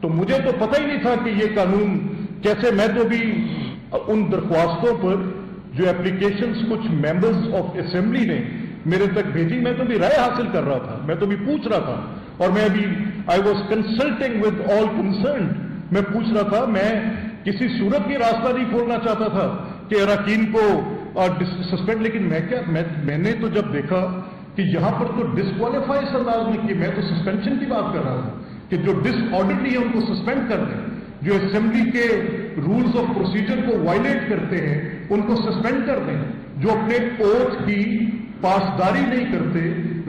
تو مجھے تو پتہ ہی نہیں تھا کہ یہ قانون کیسے. میں تو بھی ان درخواستوں پر جو اپلیکیشنز کچھ ممبرز آف اسمبلی نے میرے تک بھیجی, میں تو بھی رائے حاصل کر رہا تھا, میں تو بھی پوچھ رہا تھا, اور میں ابھی I was consulting with all concerned. میں پوچھ رہا تھا, میں کسی صورت کی راستہ نہیں کھولنا چاہتا تھا کہ اراکین کو سسپینڈ. لیکن میں نے تو جب دیکھا کہ یہاں پر تو ڈسکوالیفائی اس انداز میں کہ میں تو سسپینشن کی بات کر رہا ہوں کہ جو ڈس آرڈرلی ہے ان کو سسپینڈ کر دیں, جو اسمبلی کے رولز آف پروسیجر کو وائلیٹ کرتے ہیں ان کو سسپینڈ کر دیں, جو اپنے اوتھ کی پاسداری نہیں کرتے,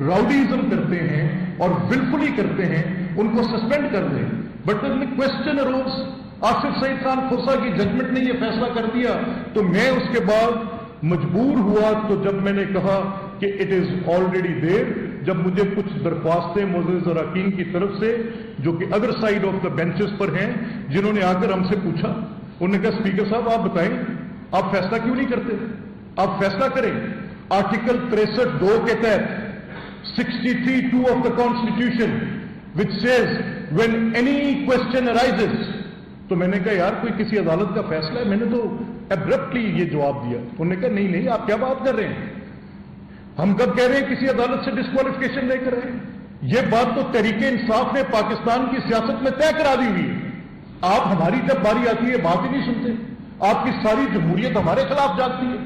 راؤڈیزم کرتے ہیں اور ولفلی کرتے ہیں, ان کو سسپینڈ کر دیں. بٹ کوشچن اروز, آصف سعید خان کھوسا کی ججمنٹ نے یہ فیصلہ کر دیا, تو میں اس کے بعد مجبور ہوا. تو جب میں نے کہا کہ اٹ از آلریڈی دیر, جب مجھے کچھ درخواستیں معزز اراکین کی طرف سے جو کہ other side of the benches پر ہیں, جنہوں نے آ کر ہم سے پوچھا, انہوں نے کہا اسپیکر صاحب آپ بتائیں آپ فیصلہ کیوں نہیں کرتے, آپ فیصلہ کریں. آرٹیکل 63(2) کے تحت 63(2) of the constitution which says when any question arises. تو میں نے کہا یار کوئی کسی عدالت کا فیصلہ ہے, میں نے تو ابرپٹلی یہ جواب دیا. انہوں نے کہا نہیں آپ کیا بات کر رہے ہیں, ہم کب کہہ رہے ہیں کسی عدالت سے ڈسکوالیفیکیشن لے کر رہے ہیں, یہ بات تو تحریک انصاف نے پاکستان کی سیاست میں طے کرا دی ہوئی ہے. آپ ہماری جب باری آتی ہے بات ہی نہیں سنتے, آپ کی ساری جمہوریت ہمارے خلاف جاتی ہے.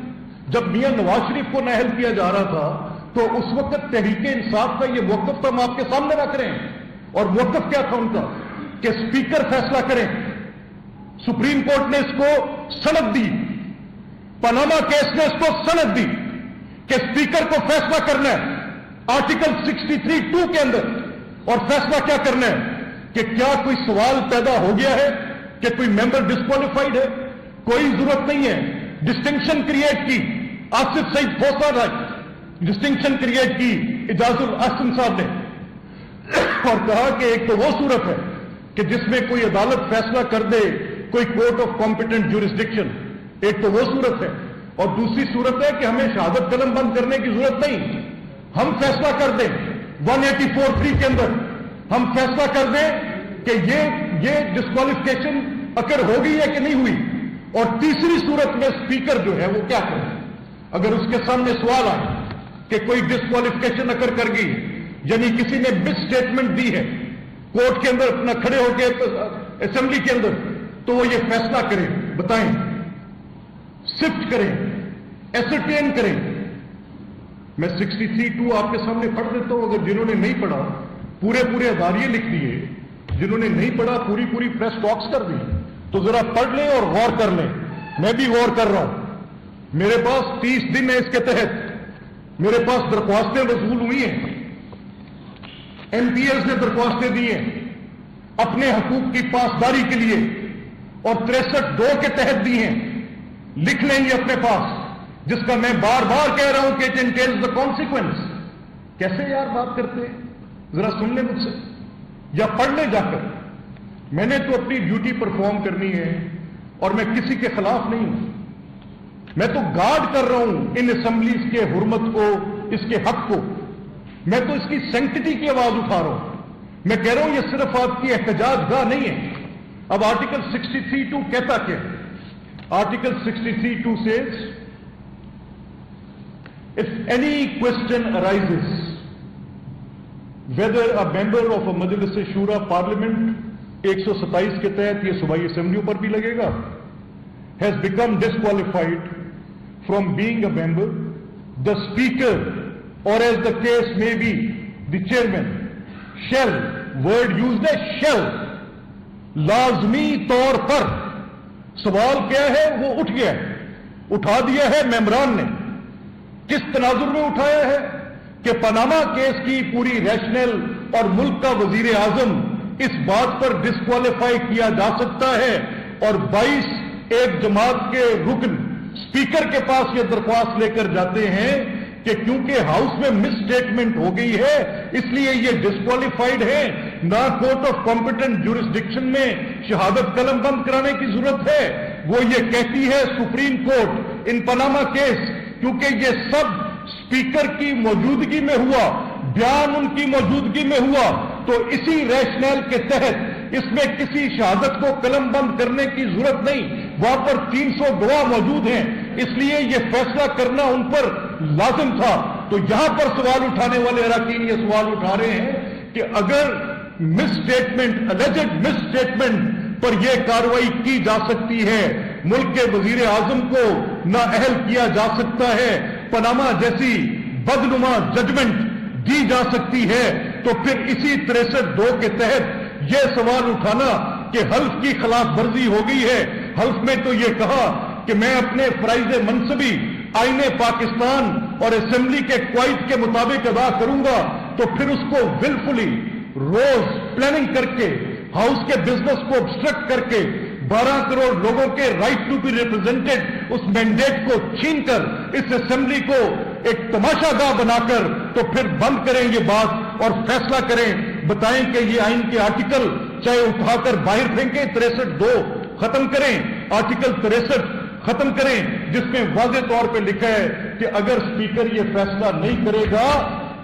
جب میاں نواز شریف کو نااہل کیا جا رہا تھا تو اس وقت تحریک انصاف کا یہ موقف تو ہم آپ کے سامنے رکھ رہے ہیں, اور موقف کیا تھا ان کا کہ اسپیکر فیصلہ کریں. سپریم کورٹ نے اس کو سند دی, پاناما کیس نے اس کو سند دی کہ اسپیکر کو فیصلہ کرنا ہے آرٹیکل 63(2) کے اندر. اور فیصلہ کیا کرنا ہے کہ کیا کوئی سوال پیدا ہو گیا ہے کہ کوئی ممبر ڈسکوالیفائڈ ہے. کوئی ضرورت نہیں ہے ڈسٹنکشن کریٹ کی. آصف سعید کھوسا نے ڈسٹنکشن کریٹ کی اعجاز الاحسن صاحب نے, اور کہا کہ ایک تو وہ صورت ہے کہ جس میں کوئی عدالت فیصلہ کر دے, کوئی کورٹ آف کمپیٹنٹ جورسڈکشن, ایک تو وہ صورت ہے, اور دوسری صورت ہے کہ ہمیں شہادت قلم بند کرنے کی ضرورت نہیں, ہم فیصلہ کر دیں 184(3) کے اندر ہم فیصلہ کر دیں کہ یہ ڈسکوالیفیکیشن اکر ہو گئی ہے کہ نہیں ہوئی. اور تیسری صورت میں اسپیکر جو ہے وہ کیا کرے اگر اس کے سامنے سوال آئے کہ کوئی ڈسکوالیفیکیشن اکر کر گئی, یعنی کسی نے مس اسٹیٹمنٹ دی ہے کورٹ کے اندر اپنا کھڑے ہو کے اسمبلی کے اندر, تو وہ یہ فیصلہ کرے, بتائیں سفٹ کریں, ایسرٹین کریں. میں 63(2) آپ کے سامنے پڑھ دیتا ہوں, اگر جنہوں نے نہیں پڑھا پورے اداریے لکھ دیے, جنہوں نے نہیں پڑھا پوری پریس ٹاکس کر دی, تو ذرا پڑھ لیں اور غور کر لیں. میں بھی غور کر رہا ہوں, میرے پاس 30 دن ہے اس کے تحت, میرے پاس درخواستیں وصول ہوئی ہیں, ایم پی ایز نے درخواستیں دی ہیں اپنے حقوق کی پاسداری کے لیے, اور 63(2) کے تحت دی ہیں. لکھ لیں گے اپنے پاس, جس کا میں بار بار کہہ رہا ہوں کہ اٹ انٹیلز دا کانسیکوینس. کیسے یار بات کرتے ہیں, ذرا سن لیں مجھ سے یا پڑھ لیں جا کر. میں نے تو اپنی ڈیوٹی پرفارم کرنی ہے, اور میں کسی کے خلاف نہیں ہوں. میں تو گارڈ کر رہا ہوں ان اسمبلیز کے حرمت کو, اس کے حق کو. میں تو اس کی سینکٹیٹی کی آواز اٹھا رہا ہوں. میں کہہ رہا ہوں یہ صرف آپ کی احتجاج گاہ نہیں ہے. اب آرٹیکل 63(2) کہتا کیا ہے؟ Article 63(2) says if any question arises whether a member of a Majlis Shura Parliament 127 کے تحت یہ صوبائی اسمبلیوں پر بھی لگے گا, has become disqualified from being a member, the speaker or as the case may be the chairman shall, word used ہے shall, لازمی طور پر. سوال کیا ہے وہ اٹھ گیا ہے, اٹھا دیا ہے ممبران نے. کس تناظر میں اٹھایا ہے کہ پاناما کیس کی پوری ریشنل اور ملک کا وزیر اعظم اس بات پر ڈسکوالیفائی کیا جا سکتا ہے, اور 22 ایک جماعت کے رکن اسپیکر کے پاس یہ درخواست لے کر جاتے ہیں کہ کیونکہ ہاؤس میں مس اسٹیٹمنٹ ہو گئی ہے اس لیے یہ ڈسکوالیفائڈ ہے, نہ کورٹ آف کمپیٹنٹ جورسڈکشن میں شہادت قلم بند کرانے کی ضرورت ہے. وہ یہ کہتی ہے سپریم کورٹ ان پاناما کیس, کیونکہ یہ سب اسپیکر کی موجودگی میں ہوا, بیان ان کی موجودگی میں ہوا, تو اسی ریشنل کے تحت इसमें किसी शहादत को कलम बंद करने की जरूरत नहीं, वहां पर 300 गवाह मौजूद हैं, इसलिए यह फैसला करना उन पर लाजिम था। तो यहां पर सवाल उठाने वाले अरकान ये सवाल उठा रहे हैं कि अगर मिसस्टेटमेंट, अलेजेड मिसस्टेटमेंट पर यह कार्रवाई की जा सकती है, मुल्क के वजीर आजम को नाअहल किया जा सकता है, पनामा जैसी बदनुमा जजमेंट दी जा सकती है, तो फिर इसी 63(2) के तहत यह सवाल उठाना कि हल्फ की खिलाफ वर्जी हो गई है। हल्फ में तो यह कहा कि मैं अपने फराइज मनसबी आईने पाकिस्तान और असेंबली के क्वाइद के मुताबिक अदा करूंगा, तो फिर उसको विलफुली रोज प्लानिंग करके हाउस के बिजनेस को ऑब्स्ट्रक्ट करके 12 करोड़ लोगों के राइट टू बी रिप्रेजेंटेड उस मैंडेट को छीनकर इस असेंबली को एक तमाशागाह बनाकर तो फिर बंद करें ये बात और फैसला करें, बताएं कि ये आइन के आर्टिकल चाहे उठाकर बाहर फेंकें, 63(2) खत्म करें, आर्टिकल 63 खत्म करें, जिसमें वाज़ेह तौर पे लिखा है कि अगर स्पीकर ये फैसला नहीं करेगा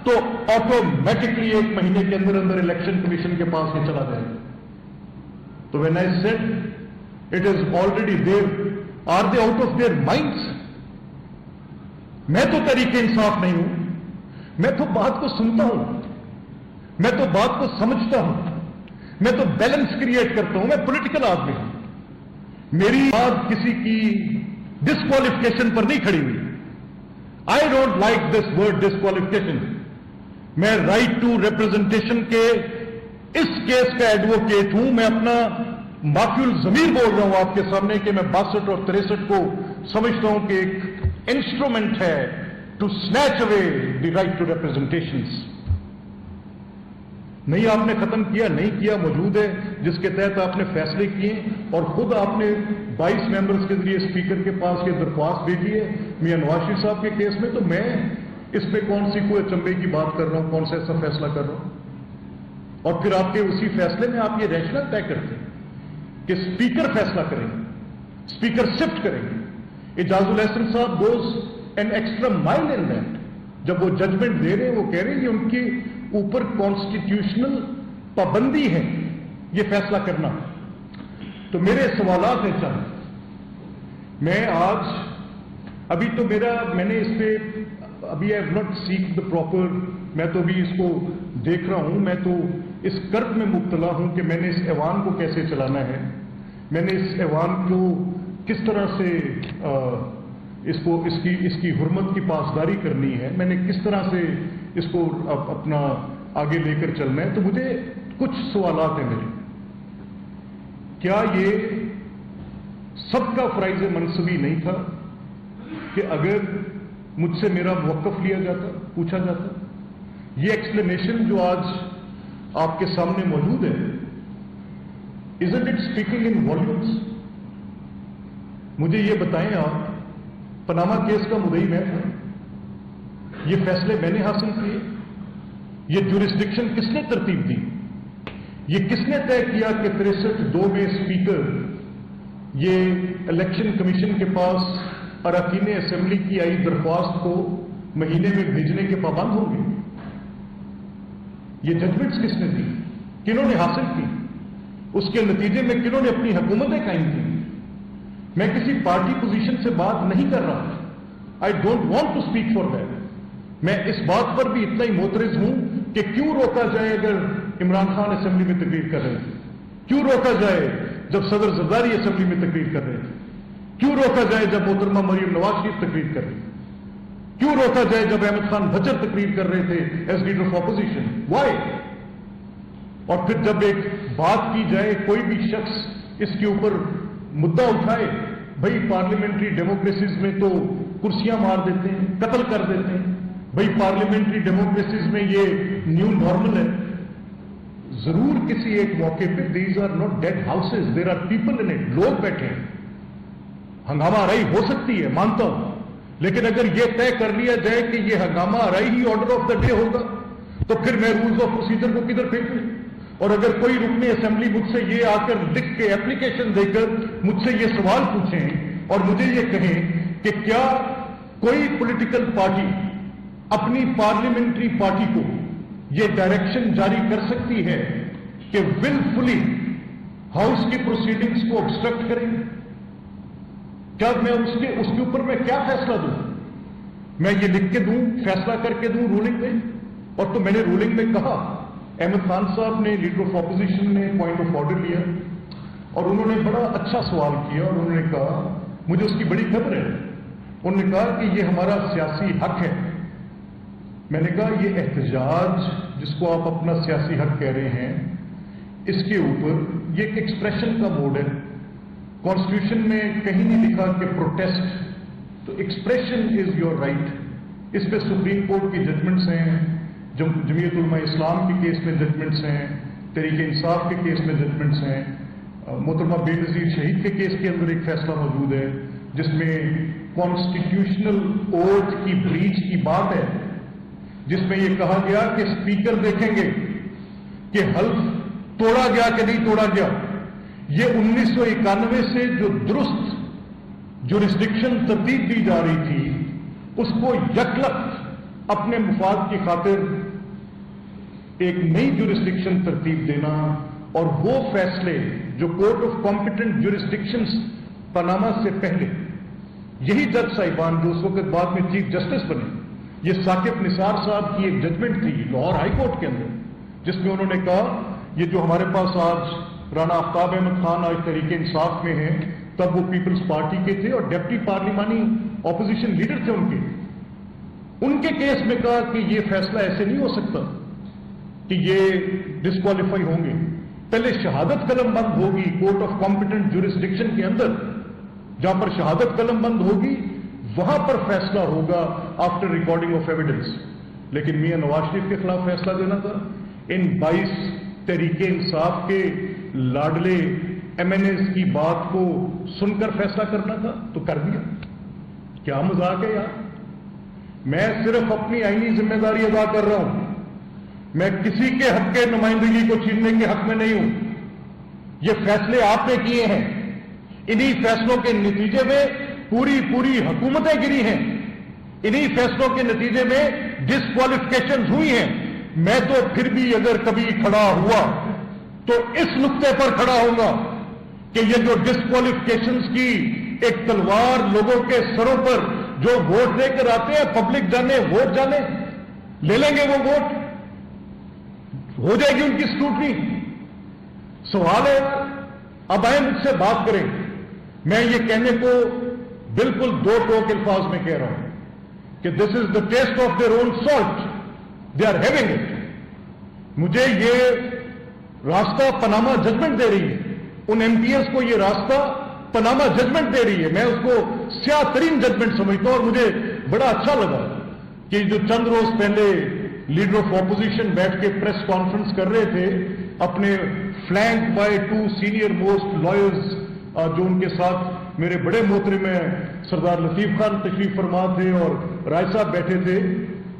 तो ऑटोमेटिकली 1 महीने के अंदर अंदर इलेक्शन कमीशन के पास ये चला जाएगा। तो when I said it is already there, are they out of their minds? मैं तो तरीके इंसाफ नहीं हूं, मैं तो बात को सुनता हूं, मैं तो बात को समझता हूं, मैं तो बैलेंस क्रिएट करता हूं, मैं पॉलिटिकल आदमी हूं। मेरी बात किसी की डिस्क्वालिफिकेशन पर नहीं खड़ी हुई। I don't like this word disqualification. मैं राइट टू रिप्रेजेंटेशन के इस केस का एडवोकेट हूं। मैं अपना माफियुल ज़मीर बोल रहा हूं आपके सामने कि मैं 62 और 63 को समझता हूं कि एक इंस्ट्रूमेंट है to snatch away the right to representations. नहीं आपने खत्म किया, नहीं किया, मौजूद है, जिसके तहत आपने फैसले किए और खुद आपने 22 मेंबर्स के जरिए स्पीकर के पास ये दरख्वास्त भेजी है मियां नवाज शरीफ साहब के केस में। तो मैं इसमें कौन सी कोई अचंभे की बात कर रहा हूं, कौन सा ऐसा फैसला कर रहा हूं? और फिर आपके उसी फैसले में आप ये रैशनल तय करते हैं कि स्पीकर फैसला करेंगे, स्पीकर शिफ्ट करेंगे। इजाजुल अहसन साहब goes an extra mile in that. जब वो जजमेंट दे रहे हैं, वो कह रहे हैं कि उनके ऊपर कॉन्स्टिट्यूशनल पाबंदी है ये फैसला करना। तो मेरे सवालात हैं चंद। मैं आज अभी तो मैंने इस पे अभी I have not seek the proper, मैं तो अभी इसको देख रहा हूं, मैं तो इस कर्क में मुब्तला हूं कि मैंने इस ऐवान को कैसे चलाना है, मैंने इस ऐवान को किस तरह से इसकी हुर्मत की पासदारी करनी है, मैंने किस तरह से इसको अपना आगे लेकर चलना है। तो मुझे कुछ सवालात हैं मेरे। क्या ये सबका फराइज मनसबी नहीं था कि अगर मुझसे मेरा मौक़िफ़ लिया जाता, पूछा जाता? ये एक्सप्लेनेशन जो आज आपके सामने मौजूद है, isn't it speaking in volumes? मुझे ये बताएं आप, पनामा केस का मुद्दई मैं था, ये फैसले मैंने हासिल किए, ये जुरिस्डिक्शन किसने तरतीब दी, ये किसने तय किया कि 63(2) में स्पीकर ये इलेक्शन कमीशन के पास अरकान असेंबली की आई दरख्वास्त को महीने में भेजने के पाबंद होंगे? ये जजमेंट्स किसने दी, किन्होंने हासिल की, उसके नतीजे में किन्होंने अपनी हुकूमतें कायम की? मैं किसी पार्टी पोजीशन से बात नहीं कर रहा। I don't want to speak for that. मैं इस बात पर भी इतना ही मोतरज हूं कि क्यों रोका जाए अगर इमरान खान असेंबली में तकरीर कर रहे थे, क्यों रोका जाए जब सदर जरदारी असेंबली में तकरीर कर रहे थे, क्यों रोका जाए जब मोहतरमा मरियम नवाज शरीफ तकरीर कर रही, क्यों रोका जाए जब अहमद खान भच्चर तकरीर कर रहे थे as leader of opposition? Why? और फिर जब एक बात की जाए, कोई भी शख्स इसके ऊपर मुद्दा उठाए, भाई पार्लियामेंट्री डेमोक्रेसीज में तो कुर्सियां मार देते हैं, कत्ल कर देते हैं, भाई पार्लियामेंट्री डेमोक्रेसीज में ये न्यू नॉर्मल है। जरूर किसी एक मौके पे these are not dead houses, there are people in it, लोग बैठे हैं, हंगामा आराई हो सकती है, मानता हूं, लेकिन अगर यह तय कर लिया जाए कि यह हंगामा आराई ही ऑर्डर ऑफ द डे होगा, तो फिर मैं रूल्स ऑफ प्रोसीजर को किधर फेंकूं? और अगर कोई रुकने असेंबली मुझसे ये आकर लिख के एप्लीकेशन देकर मुझसे ये सवाल पूछें और मुझे ये कहें कि क्या कोई पॉलिटिकल पार्टी अपनी पार्लियामेंट्री पार्टी को ये डायरेक्शन जारी कर सकती है कि विलफुली हाउस की प्रोसीडिंग्स को ऑब्स्ट्रक्ट करेंगे? क्या मैं उसके ऊपर मैं क्या फैसला दूं? मैं ये लिख के दूं, फैसला करके दूं रूलिंग में? और तो मैंने रूलिंग में कहा, अहमद खान साहब ने, लीडर ऑफ ऑपोजिशन ने पॉइंट ऑफ ऑर्डर लिया और उन्होंने बड़ा अच्छा सवाल किया और उन्होंने कहा, मुझे उसकी बड़ी खबर है, उन्होंने कहा कि ये हमारा सियासी हक है। मैंने कहा ये एहतजाज जिसको आप अपना सियासी हक कह रहे हैं, इसके ऊपर ये एक एक्सप्रेशन का मोड है। कॉन्स्टिट्यूशन में कहीं नहीं लिखा कि प्रोटेस्ट, तो एक्सप्रेशन इज योर राइट। इस पे सुप्रीम कोर्ट की जजमेंट्स हैं, जमीयत उलमा इस्लाम के केस में जजमेंट्स हैं, तहरीक इंसाफ के केस में जजमेंट्स हैं, मोहतरमा बेनज़ीर शहीद के केस के अंदर एक फैसला मौजूद है जिसमें कॉन्स्टिट्यूशनल ओथ की ब्रीच की बात है, जिसमें यह कहा गया कि स्पीकर देखेंगे कि हल्फ तोड़ा गया कि नहीं तोड़ा गया। ये 1991 से जो दुरुस्त जुरिस्डिक्शन तरतीब दी जा रही थी, उसको यकलख्त अपने मुफाद की खातिर एक नई जुरिस्डिक्शन तरतीब देना और वो फैसले जो court of competent jurisdictions Panama से पहले, यही जज साहिबान जो उस वक्त बाद में चीफ जस्टिस बने, ये साकिब निसार साहब की एक जजमेंट थी लाहौर हाई कोर्ट के अंदर, जिसमें उन्होंने कहा ये जो हमारे पास आज राना आफ्ताब अहमद खान आज तहरीक इंसाफ में हैं, तब वो पीपल्स पार्टी के थे और डेप्टी पार्लिमानी ऑपोजिशन लीडर थे उनके केस में कहा कि ये फैसला ऐसे नहीं हो सकता कि ये डिस्क्वालीफाई होंगे। पहले शहादत कलम बंद होगी कोर्ट ऑफ कॉम्पिटेंट जुरिस्डिक्शन के अंदर, जहां पर शहादत कलम बंद होगी वहां पर फैसला होगा आफ्टर रिकॉर्डिंग ऑफ एविडेंस। लेकिन मियां नवाज शरीफ के खिलाफ फैसला देना था, इन 22 तहरीके इंसाफ के लाडले एमएनएस की बात को सुनकर फैसला करना था, तो कर दिया। क्या मजाक है यार? मैं सिर्फ अपनी आईनी जिम्मेदारी अदा कर रहा हूं, मैं किसी के हक के नुमाइंदगी को छीनने के हक में नहीं हूं। ये फैसले आपने किए हैं, इन्हीं फैसलों के नतीजे में पूरी हुकूमतें गिरी हैं, इन्हीं फैसलों के नतीजे में डिस्क्वालिफिकेशन हुई हैं। मैं तो फिर भी अगर कभी खड़ा हुआ तो इस नुक्ते पर खड़ा होऊंगा कि ये जो डिस्क्वालिफिकेशंस की एक तलवार लोगों के सरों पर जो वोट देकर आते हैं, पब्लिक जाने वोट जाने, ले लेंगे वो वोट, हो जाएगी उनकी स्क्रूटनी। सवाल है अब आए मुझसे बात करें। मैं ये कहने को बिल्कुल दो टोक अल्फाज में कह रहा हूं कि this is the taste of their own salt, they are having it. मुझे ये रास्ता पनामा जजमेंट दे रही है, उन एमपीएस को ये रास्ता पनामा जजमेंट दे रही है। मैं उसको स्याह तरीन जजमेंट समझता हूं और मुझे बड़ा अच्छा लगा कि जो चंद रोज पहले लीडर ऑफ ऑपोजिशन बैठ के प्रेस कॉन्फ्रेंस कर रहे थे, अपने flank by 2 senior most lawyers जो उनके साथ मेरे बड़े मोहतरम में सरदार लतीफ खान तशरीफ फरमा थे और राय साहब बैठे थे,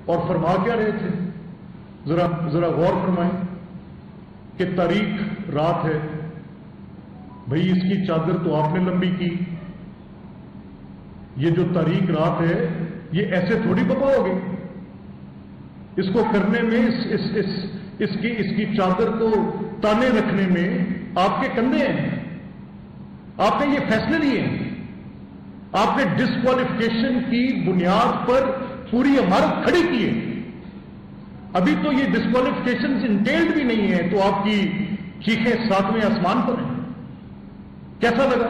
और फरमा क्या रहे थे, जरा गौर फरमाएं कि तारीख रात है भाई, इसकी चादर तो आपने लंबी की, ये जो तारीख रात है ये ऐसे थोड़ी बपाओगे, इसको करने में इसकी चादर को ताने रखने में आपके कंधे हैं। आपने ये फैसले लिए हैं, आपने डिस्क्वालिफिकेशन की बुनियाद पर पूरी इमारत खड़ी की है। अभी तो ये डिस्क्वालिफिकेशन इंटेल्ड भी नहीं है, तो आपकी चीखें सातवें आसमान पर हैं। कैसा लगा?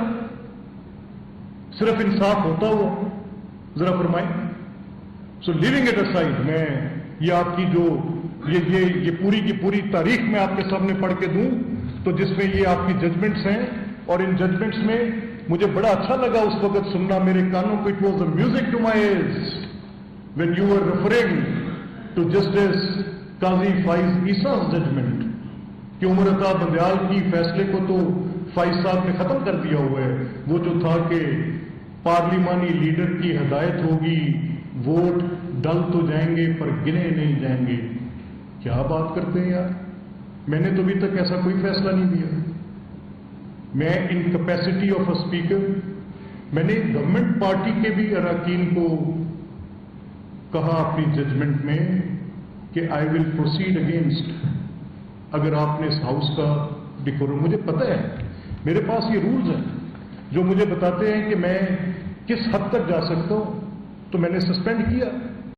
सिर्फ इंसाफ होता हुआ जरा फरमाएं। सो लिविंग इट असाइड, मैं ये आपकी जो ये पूरी की पूरी तारीख मैं आपके सामने पढ़ के दूं, तो जिसमें ये आपकी जजमेंट्स हैं, और इन जजमेंट्स में मुझे बड़ा अच्छा लगा उस वक्त सुनना मेरे कानों को, it was the music to my ears when you were referring to justice Qazi Faez Isa's judgement कि उमर अता बंदयाल की फैसले को तो फाइज साहब ने खत्म कर दिया हुआ है। वो जो था कि पार्लिमानी लीडर की हदायत होगी, वोट डल तो जाएंगे पर गिने नहीं जाएंगे। क्या बात करते हैं यार, मैंने तो अभी तक ऐसा कोई फैसला नहीं दिया। मैं in capacity of a speaker, मैंने गवर्नमेंट पार्टी के भी अरकान को कहा अपनी जजमेंट में कि आई विल प्रोसीड अगेंस्ट, अगर आपने इस हाउस का डिकोरम, मुझे पता है میرے پاس یہ رولز ہیں جو مجھے بتاتے ہیں کہ میں کس حد تک جا سکتا ہوں، تو میں نے سسپینڈ کیا.